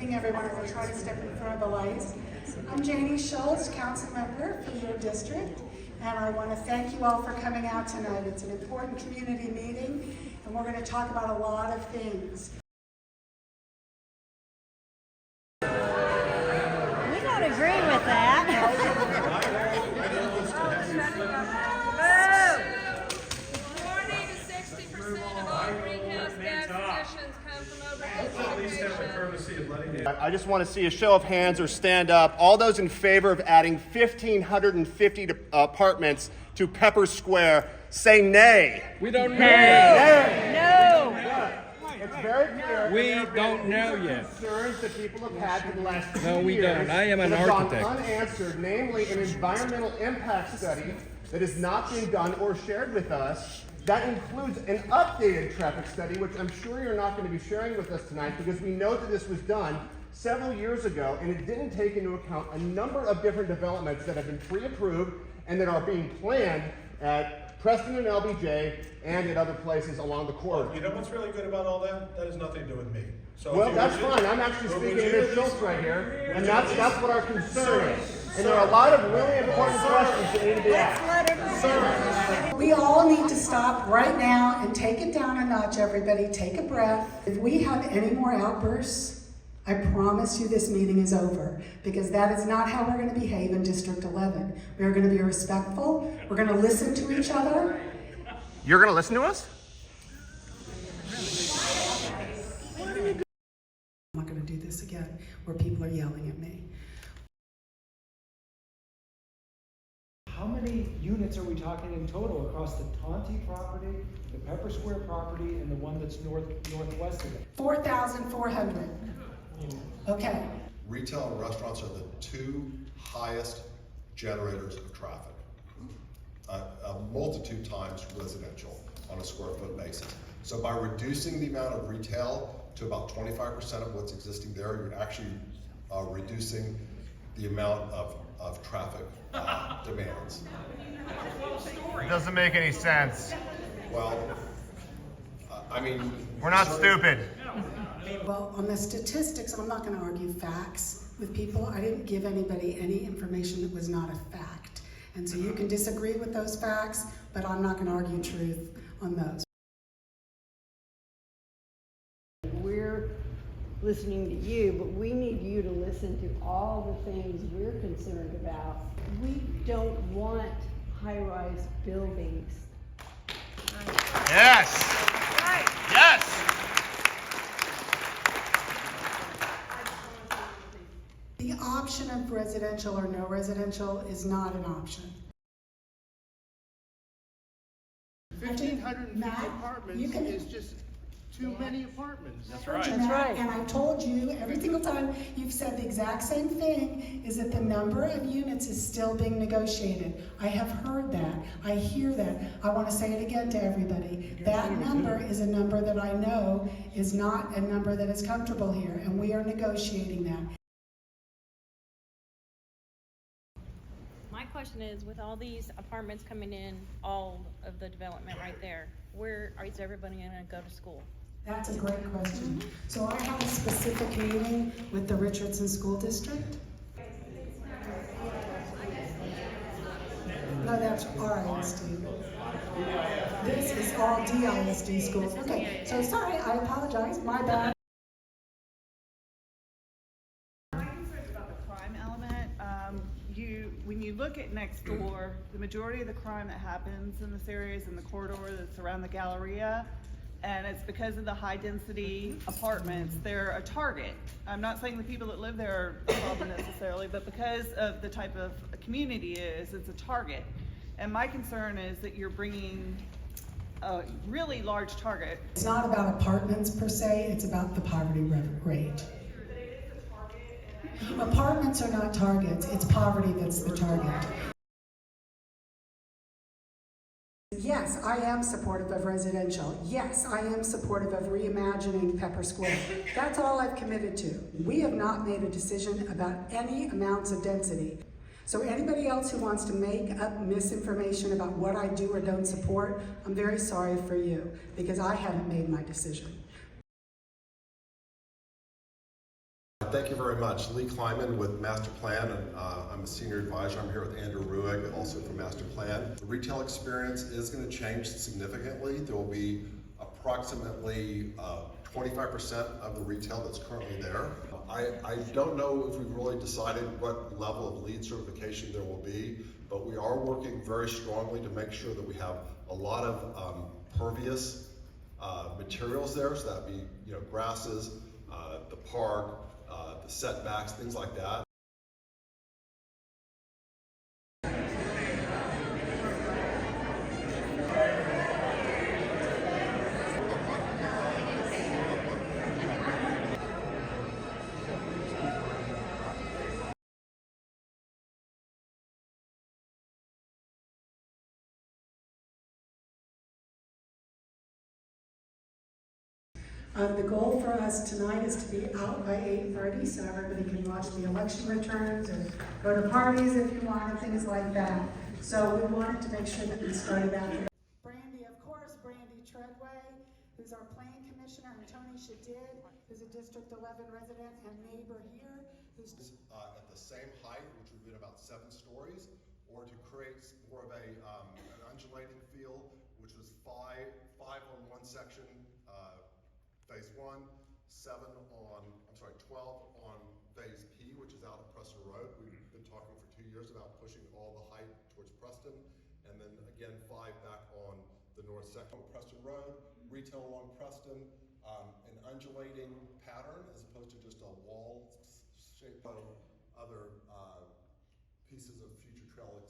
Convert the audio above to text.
evening, everyone. I'm going to try to step in front of the lights. I'm Jaynie Schultz, council member from your district, and I want to thank you all for coming out tonight. It's an important community meeting, and we're going to talk about a lot of things. We don't agree with that. I just want to see a show of hands or stand up. All those in favor of adding 1,550 apartments to Pepper Square, say nay. We don't know. Nay. No. It's very clear. We don't know yet. Concerns that people have had for the last 2 years. No, we don't. I am an that have gone architect. unanswered, namely an environmental impact study that has not been done or shared with us. That includes an updated traffic study, which I'm sure you're not going to be sharing with us tonight because we know that this was done several years ago and it didn't take into account a number of different developments that have been pre-approved and that are being planned at Preston and LBJ and at other places along the corridor. You know what's really good about all that? That has nothing to do with me. So well, that's fine. I'm actually speaking to Ms. Schultz right here, and that's what our concern is. And there are a lot of really important questions that need to be asked. We all need to stop right now and take it down a notch, everybody. Take a breath. If we have any more outbursts, I promise you this meeting is over, because that is not how we're going to behave in District 11. We are going to be respectful. We're going to listen to each other. You're going to listen to us? I'm not going to do this again where people are yelling at me. How many units are we talking in total across the Tonti property, the Pepper Square property, and the one that's northwest of it? 4,400. Okay. Retail and restaurants are the two highest generators of traffic. A multitude times residential on a square foot basis. So by reducing the amount of retail to about 25% of what's existing there, you're actually reducing the amount of traffic demands. It doesn't make any sense. Well, I mean, We're not stupid. Well, on the statistics, I'm not going to argue facts with people. I didn't give anybody any information that was not a fact. And so you can disagree with those facts, but I'm not going to argue truth on those. We're listening to you, but we need you to listen to all the things we're concerned about. We don't want high-rise buildings. Yes. Right. Yes. The option of residential or no residential is not an option. 1,550 Matt, apartments you can- is just too many apartments. That's That's right. And I've told you every single time you've said the exact same thing, is that the number of units is still being negotiated. I have heard that. I hear that. I want to say it again to everybody. That number is a number that I know is not a number that is comfortable here, and we are negotiating that. My question is, with all these apartments coming in, all of the development right there, where is everybody going to go to school? That's a great question. So I have a specific meeting with the Richardson School District. No, that's RISD. This is all DISD schools. Okay, so sorry, I apologize, my bad. My concern is about the crime element. When you look at next door, the majority of the crime that happens in this area is in the corridor that's around the Galleria, and it's because of the high density apartments. They're a target. I'm not saying the people that live there are a problem necessarily, but because of the type of community it is, it's a target. And my concern is that you're bringing a really large target. It's not about apartments per se, it's about the poverty rate. Apartments are not targets, it's poverty that's the target. Yes, I am supportive of residential. Yes, I am supportive of reimagining Pepper Square. That's all I've committed to. We have not made a decision about any amounts of density. So anybody else who wants to make up misinformation about what I do or don't support, I'm very sorry for you, because I haven't made my decision. Thank you very much. Lee Kleinman with Masteplan, and I'm a senior advisor. I'm here with Andrew Ruegg, also from Masteplan. The retail experience is going to change significantly. There will be approximately 25% of the retail that's currently there. I don't know if we've really decided what level of LEED certification there will be, but we are working very strongly to make sure that we have a lot of pervious materials there, so that'd be, you know, grasses, the park, the setbacks, things like that. The goal for us tonight is to be out by 8:30 so everybody can watch the election returns or go to parties if you want and things like that. So we wanted to make sure that we started after. Brandy, of course, Brandy Treadway, who's our planning commissioner, and Tony Shadid, who's a District 11 resident and neighbor here, who's At the same height, which would be about 7 stories, or to create more of an undulating feel, which was five on one section, phase 1, 12 on phase P, which is out at Preston Road. We've been talking for 2 years about pushing all the height towards Preston, and then again 5 back on the north section of Preston Road, retail along Preston, an undulating pattern as opposed to just a wall shape of other pieces of future trail